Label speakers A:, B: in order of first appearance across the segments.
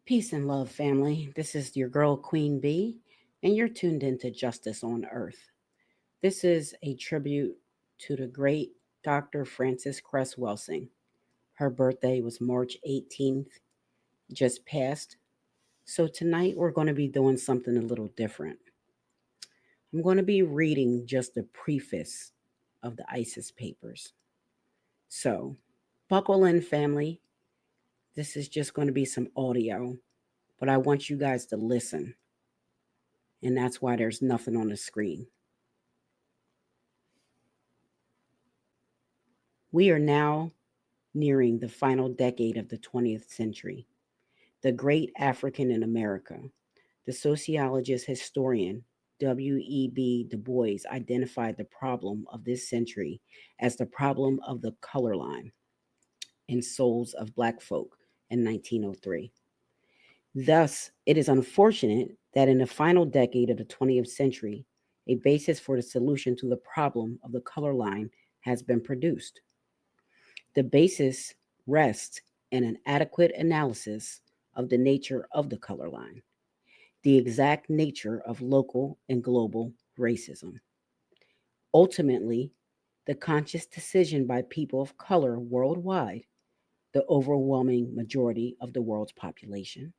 A: Peace and love, family. This is your girl, Queen Bee, and you're tuned into Justice on Earth. This is a tribute to the great Dr. Frances Cress Welsing. Her birthday was March 18th, just passed. So tonight we're going to be doing something a little different. I'm going to be reading just the preface of the ISIS papers. So, buckle in, family. This is just going to be some audio, but I want you guys to listen, and that's why there's nothing on the screen. We are now nearing the final decade of the 20th century. The great African in America, the sociologist historian W.E.B. Du Bois identified the problem of this century as the problem of the color line in souls of black folk in 1903. Thus, it is unfortunate that in the final decade of the 20th century, a basis for the solution to the problem of the color line has been produced. The basis rests in an adequate analysis of the nature of the color line, the exact nature of local and global racism. Ultimately, the conscious decision by people of color worldwide, the overwhelming majority of the world's population,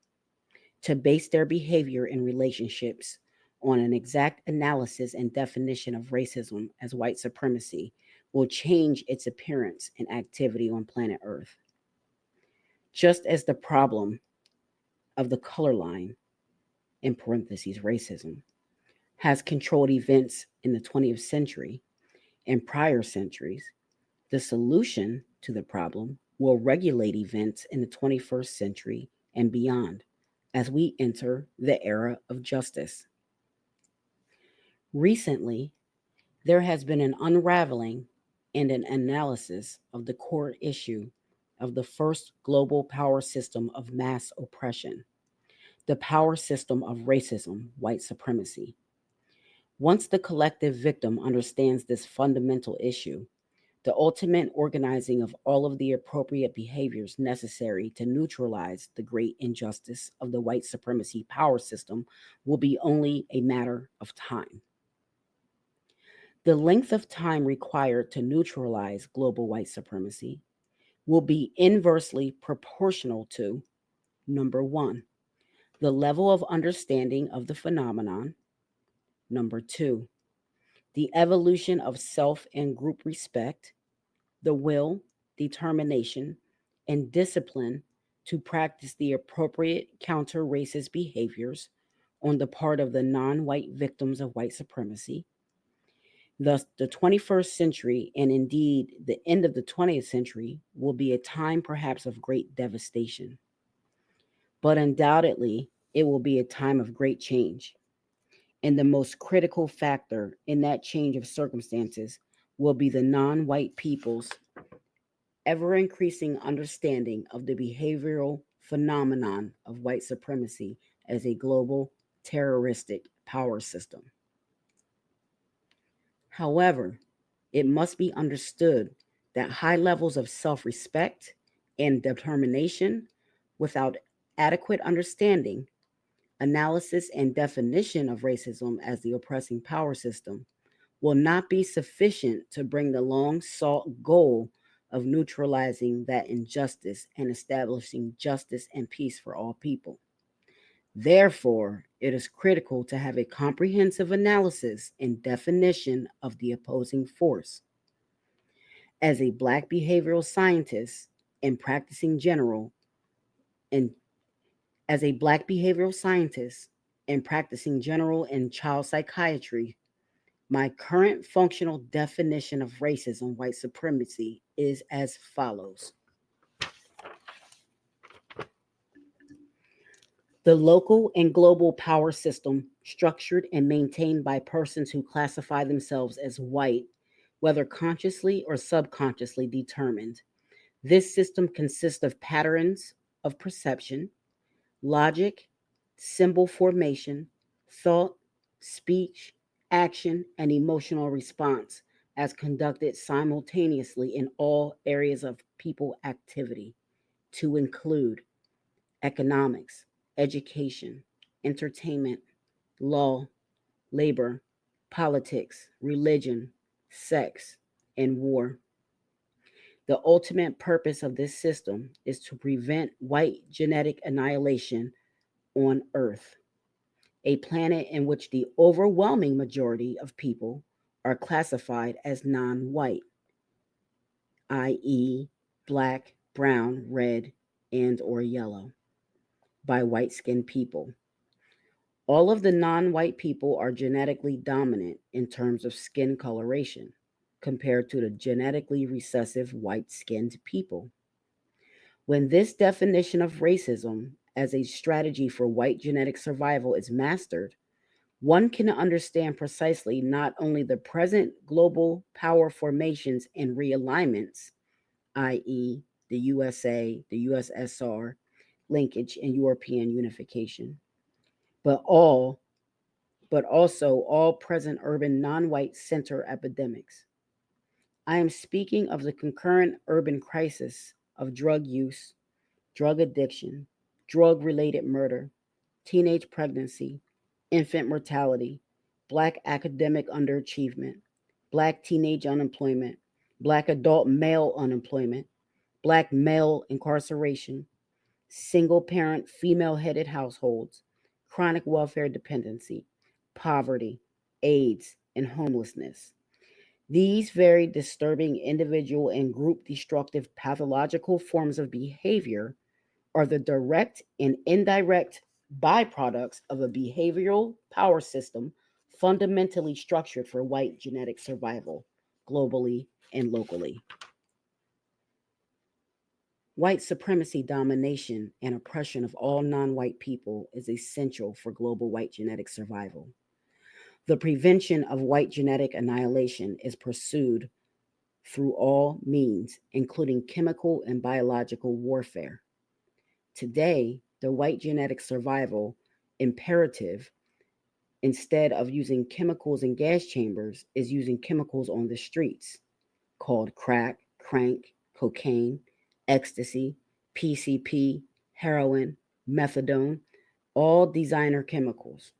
A: to base their behavior in relationships on an exact analysis and definition of racism as white supremacy will change its appearance and activity on planet Earth. Just as the problem of the color line, in parentheses, racism, has controlled events in the 20th century and prior centuries, the solution to the problem will regulate events in the 21st century and beyond as we enter the era of justice. Recently, there has been an unraveling and an analysis of the core issue of the first global power system of mass oppression, the power system of racism, white supremacy. Once the collective victim understands this fundamental issue, the ultimate organizing of all of the appropriate behaviors necessary to neutralize the great injustice of the white supremacy power system will be only a matter of time. The length of time required to neutralize global white supremacy will be inversely proportional to number one, the level of understanding of the phenomenon, number two, the evolution of self and group respect, the will, determination, and discipline to practice the appropriate counter racist behaviors on the part of the non white victims of white supremacy. Thus, the 21st century, and indeed the end of the 20th century, will be a time perhaps of great devastation. But undoubtedly, it will be a time of great change. And the most critical factor in that change of circumstances will be the non white people's ever increasing understanding of the behavioral phenomenon of white supremacy as a global terroristic power system. However, it must be understood that high levels of self respect and determination without adequate understanding, analysis, and definition of racism as the oppressing power system will not be sufficient to bring the long sought goal of neutralizing that injustice and establishing justice and peace for all people. Therefore, it is critical to have a comprehensive analysis and definition of the opposing force. As a black behavioral scientist and practicing general and as a black behavioral scientist and practicing general and child psychiatry, my current functional definition of racism, white supremacy, is as follows: the local and global power system, structured and maintained by persons who classify themselves as white, whether consciously or subconsciously determined. This system consists of patterns of perception, logic, symbol formation, thought, speech, action, and emotional response as conducted simultaneously in all areas of people activity, to include economics, education, entertainment, law, labor, politics, religion, sex, and war. The ultimate purpose of this system is to prevent white genetic annihilation on Earth, a planet in which the overwhelming majority of people are classified as non white, i.e., black, brown, red, and or yellow, by white skinned people. All of the non white people are genetically dominant in terms of skin coloration compared to the genetically recessive white skinned people. When this definition of racism as a strategy for white genetic survival is mastered, one can understand precisely not only the present global power formations and realignments, i.e., the USA, the USSR, linkage, and European unification, but all but also all present urban non white center epidemics. I am speaking of the concurrent urban crisis of drug use, drug addiction, drug related murder, teenage pregnancy, infant mortality, black academic underachievement, black teenage unemployment, black adult male unemployment, black male incarceration, single parent female headed households, chronic welfare dependency, poverty, AIDS, and homelessness. These very disturbing individual and group destructive pathological forms of behavior are the direct and indirect byproducts of a behavioral power system fundamentally structured for white genetic survival, globally and locally. White supremacy domination and oppression of all non white people is essential for global white genetic survival. The prevention of white genetic annihilation is pursued through all means, including chemical and biological warfare. Today, the white genetic survival imperative, instead of using chemicals in gas chambers, is using chemicals on the streets called crack, crank, cocaine, ecstasy, PCP, heroin, methadone, all designer chemicals.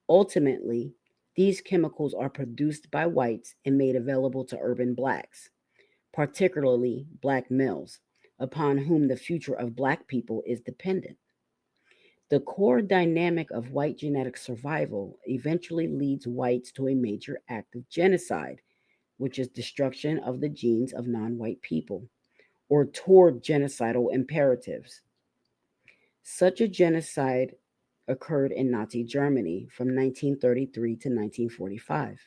A: Ultimately, these chemicals are produced by whites and made available to urban blacks, particularly black males, upon whom the future of black people is dependent. The core dynamic of white genetic survival eventually leads whites to a major act of genocide, which is destruction of the genes of non white people, or toward genocidal imperatives. Such a genocide occurred in Nazi Germany from 1933 to 1945,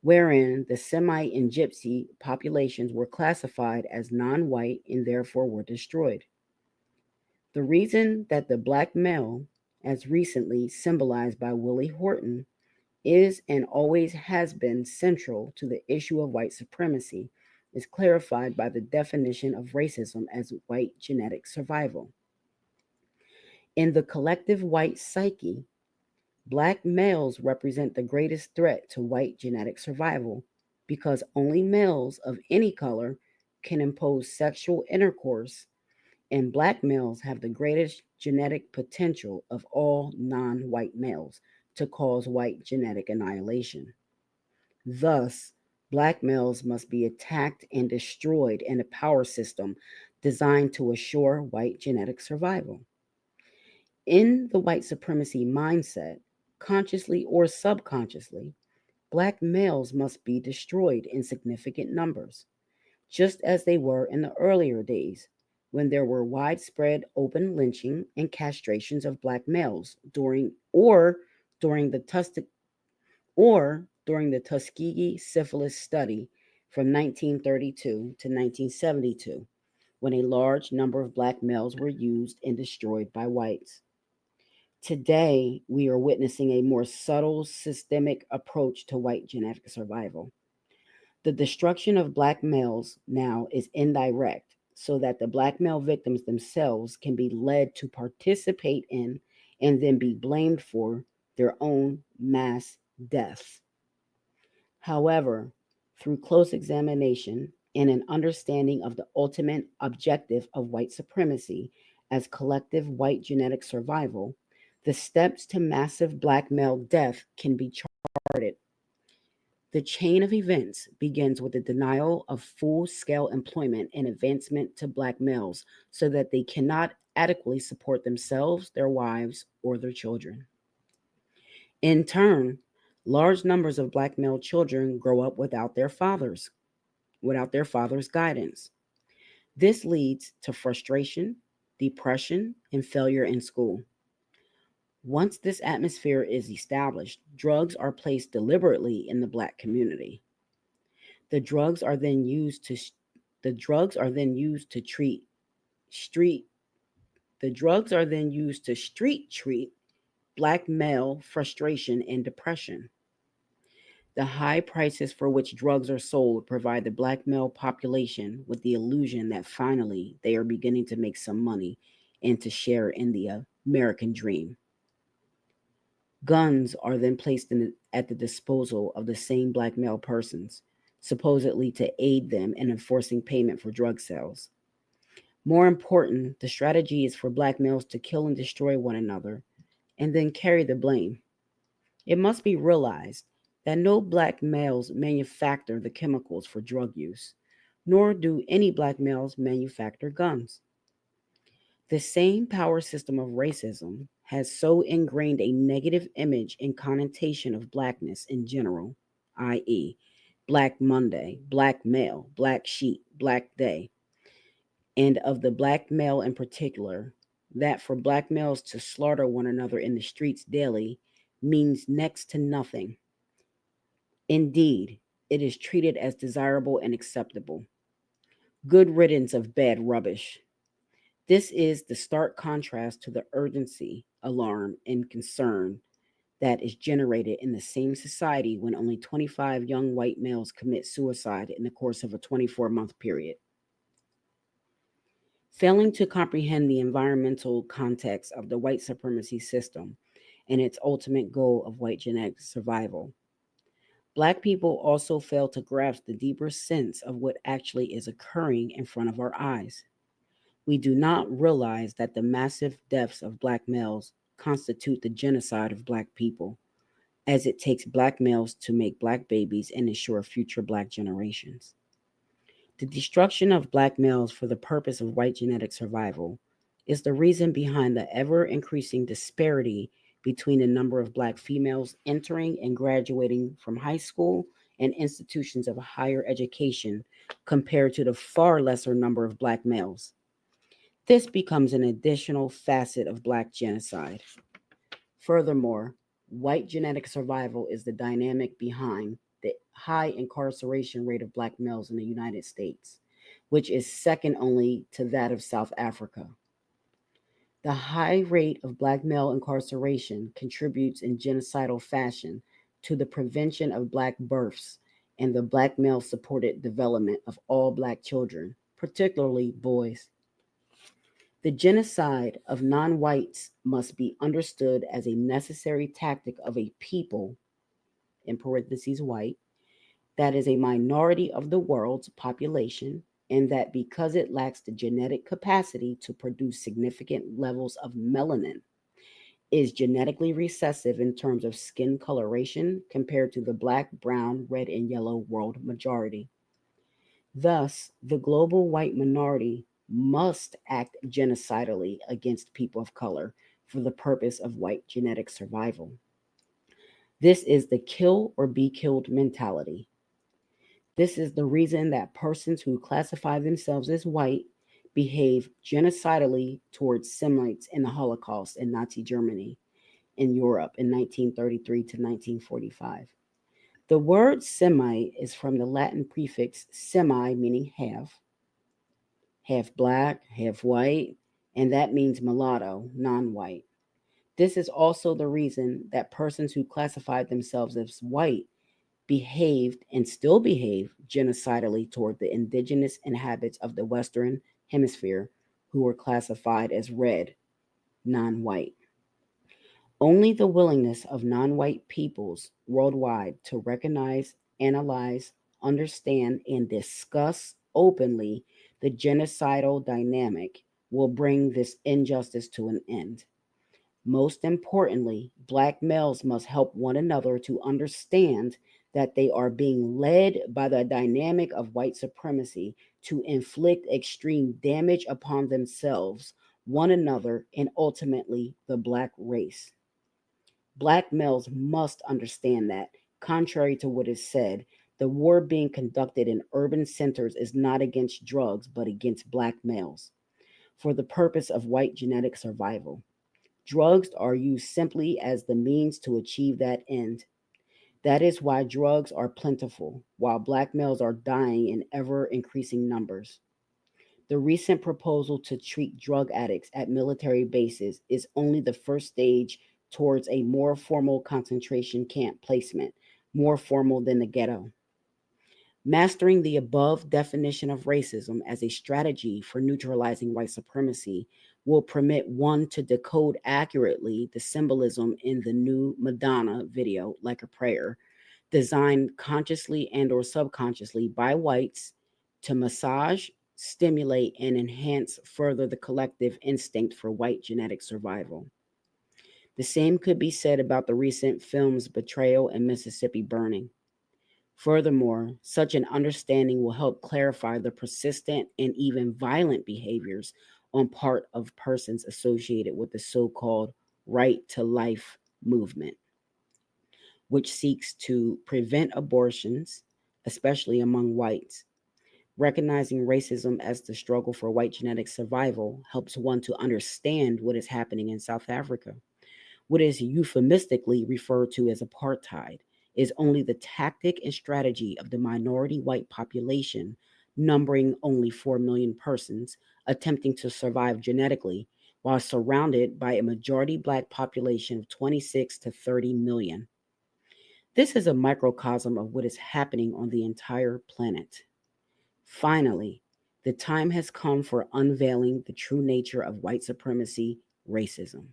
A: wherein the Semite and Gypsy populations were classified as non white and therefore were destroyed. The reason that the black male, as recently symbolized by Willie Horton, is and always has been central to the issue of white supremacy is clarified by the definition of racism as white genetic survival. In the collective white psyche, black males represent the greatest threat to white genetic survival because only males of any color can impose sexual intercourse, and black males have the greatest genetic potential of all non white males to cause white genetic annihilation. Thus, black males must be attacked and destroyed in a power system designed to assure white genetic survival. In the white supremacy mindset, consciously or subconsciously, black males must be destroyed in significant numbers, just as they were in the earlier days when there were widespread open lynching and castrations of black males during the Tuskegee syphilis study from 1932 to 1972, when a large number of black males were used and destroyed by whites. Today, we are witnessing a more subtle, systemic approach to white genetic survival. The destruction of black males now is indirect, so that the black male victims themselves can be led to participate in and then be blamed for their own mass deaths. However, through close examination and an understanding of the ultimate objective of white supremacy as collective white genetic survival, the steps to massive black male death can be charted. The chain of events begins with the denial of full scale employment and advancement to black males so that they cannot adequately support themselves, their wives, or their children. In turn, large numbers of black male children grow up without their father's guidance. This leads to frustration, depression, and failure in school. Once this atmosphere is established, drugs are placed deliberately in the black community. The drugs are then used to the drugs are then used to treat street the drugs are then used to street treat black male frustration and depression. The high prices for which drugs are sold provide the black male population with the illusion that finally they are beginning to make some money and to share in the American dream. Guns are then placed at the disposal of the same black male persons, supposedly to aid them in enforcing payment for drug sales. More important, the strategy is for black males to kill and destroy one another and then carry the blame. It must be realized that no black males manufacture the chemicals for drug use, nor do any black males manufacture guns. The same power system of racism has so ingrained a negative image and connotation of blackness in general, i.e., Black Monday, black male, black sheep, black day, and of the black male in particular, that for black males to slaughter one another in the streets daily means next to nothing. Indeed, it is treated as desirable and acceptable. Good riddance of bad rubbish. This is the stark contrast to the urgency, alarm, and concern that is generated in the same society when only 25 young white males commit suicide in the course of a 24-month period. Failing to comprehend the environmental context of the white supremacy system and its ultimate goal of white genetic survival, Black people also fail to grasp the deeper sense of what actually is occurring in front of our eyes. We do not realize that the massive deaths of Black males constitute the genocide of Black people, as it takes Black males to make Black babies and ensure future Black generations. The destruction of Black males for the purpose of white genetic survival is the reason behind the ever increasing disparity between the number of Black females entering and graduating from high school and institutions of higher education compared to the far lesser number of Black males. This becomes an additional facet of Black genocide. Furthermore, white genetic survival is the dynamic behind the high incarceration rate of Black males in the United States, which is second only to that of South Africa. The high rate of Black male incarceration contributes in genocidal fashion to the prevention of Black births and the Black male supported development of all Black children, particularly boys. The genocide of non whites must be understood as a necessary tactic of a people, in parentheses white, that is a minority of the world's population, and that because it lacks the genetic capacity to produce significant levels of melanin, is genetically recessive in terms of skin coloration compared to the black, brown, red, and yellow world majority. Thus, the global white minority must act genocidally against people of color for the purpose of white genetic survival. This is the kill or be killed mentality. This is the reason that persons who classify themselves as white behave genocidally towards Semites in the Holocaust in Nazi Germany in Europe in 1933 to 1945. The word Semite is from the Latin prefix semi, meaning half black, half white, and that means mulatto, non white. This is also the reason that persons who classified themselves as white behaved and still behave genocidally toward the indigenous inhabitants of the Western Hemisphere who were classified as red, non white. Only the willingness of non white peoples worldwide to recognize, analyze, understand, and discuss openly the genocidal dynamic will bring this injustice to an end. Most importantly, black males must help one another to understand that they are being led by the dynamic of white supremacy to inflict extreme damage upon themselves, one another, and ultimately the black race. Black males must understand that, contrary to what is said, the war being conducted in urban centers is not against drugs but against black males for the purpose of white genetic survival. Drugs are used simply as the means to achieve that end. That is why drugs are plentiful, while black males are dying in ever increasing numbers. The recent proposal to treat drug addicts at military bases is only the first stage towards a more formal concentration camp placement, more formal than the ghetto. Mastering the above definition of racism as a strategy for neutralizing white supremacy will permit one to decode accurately the symbolism in the new Madonna video, Like a Prayer, designed consciously and or subconsciously by whites to massage, stimulate, and enhance further the collective instinct for white genetic survival. The same could be said about the recent films Betrayal and Mississippi Burning. Furthermore, such an understanding will help clarify the persistent and even violent behaviors on part of persons associated with the so called right to life movement, which seeks to prevent abortions, especially among whites. Recognizing racism as the struggle for white genetic survival helps one to understand what is happening in South Africa. What is euphemistically referred to as apartheid is only the tactic and strategy of the minority white population, numbering only 4 million persons, attempting to survive genetically while surrounded by a majority black population of 26 to 30 million. This is a microcosm of what is happening on the entire planet. Finally, the time has come for unveiling the true nature of white supremacy, racism.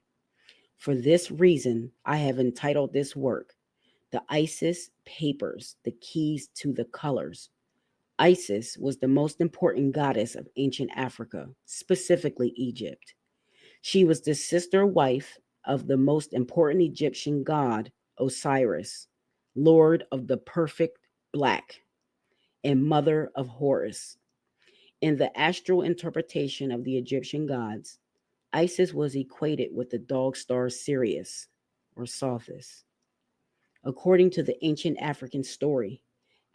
A: For this reason, I have entitled this work, The Isis Papers, The Keys to the Colors. Isis was the most important goddess of ancient Africa, specifically Egypt. She was the sister wife of the most important Egyptian god, Osiris, lord of the perfect black, and mother of Horus. In the astral interpretation of the Egyptian gods, Isis was equated with the dog star Sirius or Sothis. According to the ancient African story,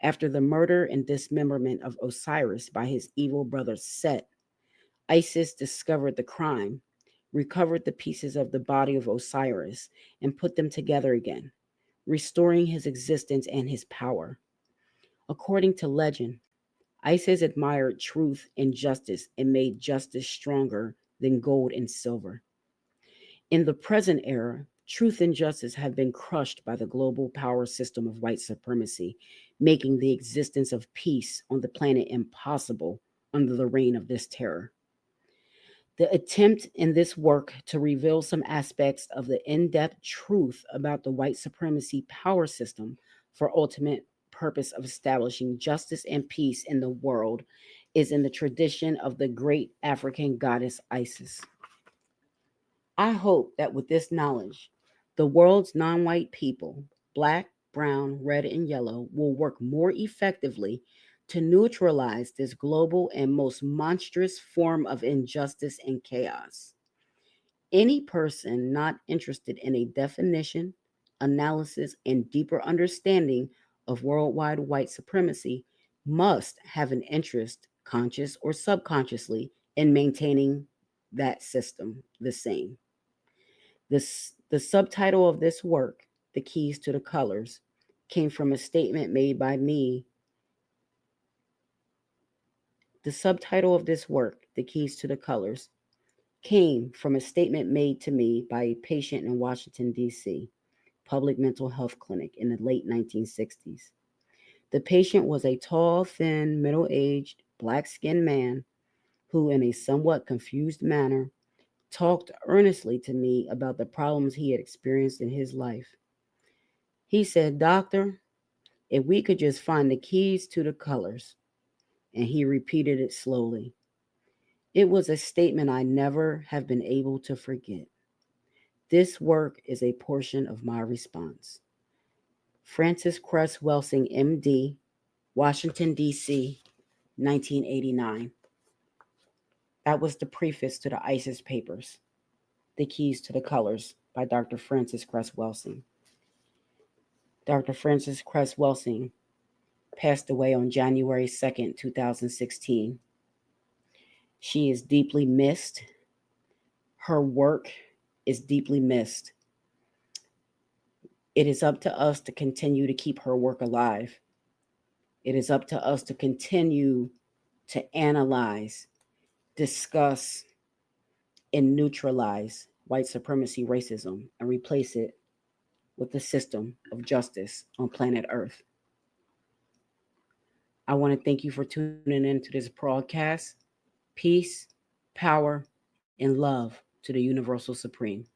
A: after the murder and dismemberment of Osiris by his evil brother Set, Isis discovered the crime, recovered the pieces of the body of Osiris, and put them together again, restoring his existence and his power. According to legend, Isis admired truth and justice and made justice stronger than gold and silver. In the present era, truth and justice have been crushed by the global power system of white supremacy, making the existence of peace on the planet impossible under the reign of this terror. The attempt in this work to reveal some aspects of the in depth truth about the white supremacy power system for ultimate purpose of establishing justice and peace in the world is in the tradition of the great African goddess Isis. I hope that with this knowledge, the world's non white people, black, brown, red, and yellow, will work more effectively to neutralize this global and most monstrous form of injustice and chaos. Any person not interested in a definition, analysis, and deeper understanding of worldwide white supremacy must have an interest, conscious or subconsciously, in maintaining that system the same. The subtitle of this work, The Keys to the Colors, came from a statement made by me. The subtitle of this work, The Keys to the Colors, came from a statement made to me by a patient in Washington, D.C., public mental health clinic in the late 1960s. The patient was a tall, thin, middle aged, black skinned man who, in a somewhat confused manner, talked earnestly to me about the problems he had experienced in his life. He said, "Doctor, if we could just find the keys to the colors," and he repeated it slowly. It was a statement I never have been able to forget. This work is a portion of my response. Francis Cress Welsing, MD, Washington, D.C., 1989. That was the preface to the ISIS Papers, The Keys to the Colors by Dr. Francis Cress Welsing. Dr. Francis Cress Welsing passed away on January 2nd, 2016. She is deeply missed. Her work is deeply missed. It is up to us to continue to keep her work alive. It is up to us to continue to analyze, discuss, and neutralize white supremacy racism and replace it with the system of justice on planet Earth. I want to thank you for tuning in to this broadcast. Peace, power, and love to the Universal Supreme.